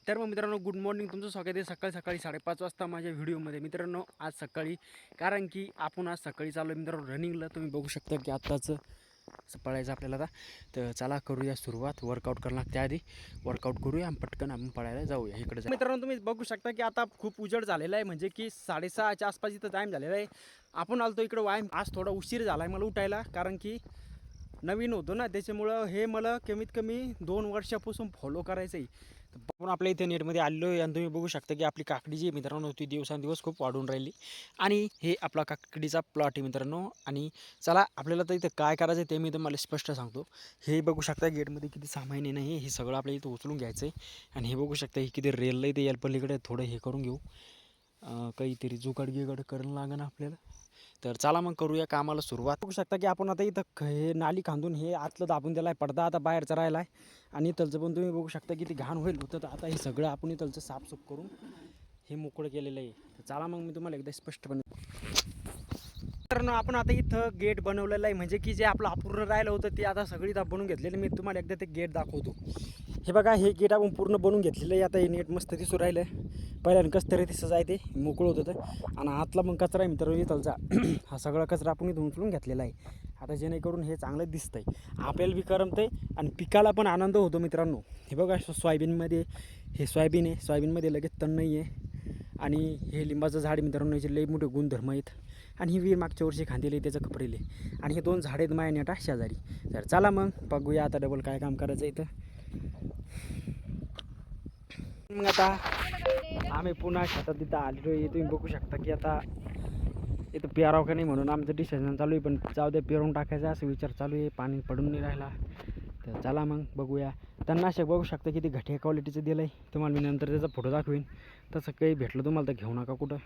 तर मग मित्रांनो गुड मॉर्निंग, तुमचं स्वागत आहे सकाळी सकाळी 5:30 वाजता माझ्या व्हिडिओमध्ये. मित्रांनो आज सकाळी, कारण की आपण आज सकाळी चाललो आहे मित्रांनो रनिंगला. तुम्ही बघू शकता की आत्ताच पळायचं आपल्याला आता. तर चला करूया सुरुवात. वर्कआउट करणं त्याआधी वर्कआउट करूया आणि पटकन आपण पळायला जाऊया. इकडे मित्रांनो तुम्ही बघू शकता की आता खूप उजेड झालेला आहे, म्हणजे की 6:30च्या आसपास इथं टाईम झालेला आहे. आपण आलतो इकडं व्यायाम. आज थोडा उशीर झाला आहे मला उठायला, कारण की नवीन होतो ना, त्याच्यामुळं हे मला कमीत कमी 2 वर्षापासून फॉलो करायचं आहे. आपण आपल्या इथे नेटमध्ये आलेलो आहे आणि तुम्ही बघू शकता की आपली काकडी जी मित्रांनो ती दिवसांदिवस खूप वाढून राहिली. आणि हे आपला काकडीचा प्लॉट आहे मित्रांनो. आणि चला आपल्याला तर इथं काय करायचं आहे ते मी तुम्हाला स्पष्ट सांगतो. हे बघू शकता गेटमध्ये किती सामान आहे, नाही हे सगळं आपल्याला इथं उचलून घ्यायचं आहे. आणि हे बघू शकता हे किती रेल आहे, ते याल पलीकडे थोडं हे करून घेऊ, काहीतरी जुगाड गिगाड करणं लागेल आपल्याला. तर चला मग करूया कामाला सुरुवात. बघू शकता की आपण आता इथं हे नाली खांदून हे आतलं दाबून दिला आहे, पडदा आता बाहेरचा राहिला आहे. आणि इथलचं पण तुम्ही बघू शकता की ती घाण होईल होतं. तर आता हे सगळं आपण इथलचं साफसूफ करून हे मोकळं केलेलं आहे. तर चला मग मी तुम्हाला एकदा स्पष्टपणे. तर आपण आता इथं गेट बनवलेलं आहे, म्हणजे की जे आपलं अपूर्ण राहिलं होतं ते आता सगळी बनवून घेतलेलं. मी तुम्हाला एकदा ते गेट दाखवतो. हे बघा, हे गेट आपण पूर्ण बनवून घेतलेलं आहे. आता हे नेट मस्त दिसू राहिलं. पहिल्यानं कसं तरी दिसं जाय ते मोकळं होतं तर. आणि आतला मग कचरा आहे मित्रांनो इथलचा. हा सगळा कचरा आपण इथून उचलून घेतलेला आहे. आता जेणेकरून हे चांगलं दिसतंय, आपल्याला बी करमतंय आणि पिकाला पण आनंद होतो मित्रांनो. हे बघा सोयाबीनमध्ये हे सोयाबीन आहे, सोयाबीनमध्ये लगेच तण नाही आहे. आणि हे लिंबाचं झाड मित्रांनो, याचे लई मोठे गुणधर्म आहेत. आणि ही विहीर मागच्या वर्षी खांदेली त्याचं खपरेले. आणि हे 2 झाडे आहेत माया नेटा शेजारी. तर चला मग बघूया आता डबल काय काम करायचं इथं. मग आता आम्ही पुन्हा शेतात तिथं आलेलो आहे. तुम्ही बघू शकता की आता इथं पेराव का नाही म्हणून आमचं डिसिजन चालू आहे. पण जाऊ दे, पेरून टाकायचा असं विचार चालू आहे, पाणी पडून नाही राहिला. तर चला मग बघूया. तणनाशक बघू शकता किती घटिया क्वालिटीचं दिलं आहे. तुम्हाला मी नंतर त्याचा फोटो दाखवेन. तसं काही भेटलं तुम्हाला तर घेऊ नका कुठं.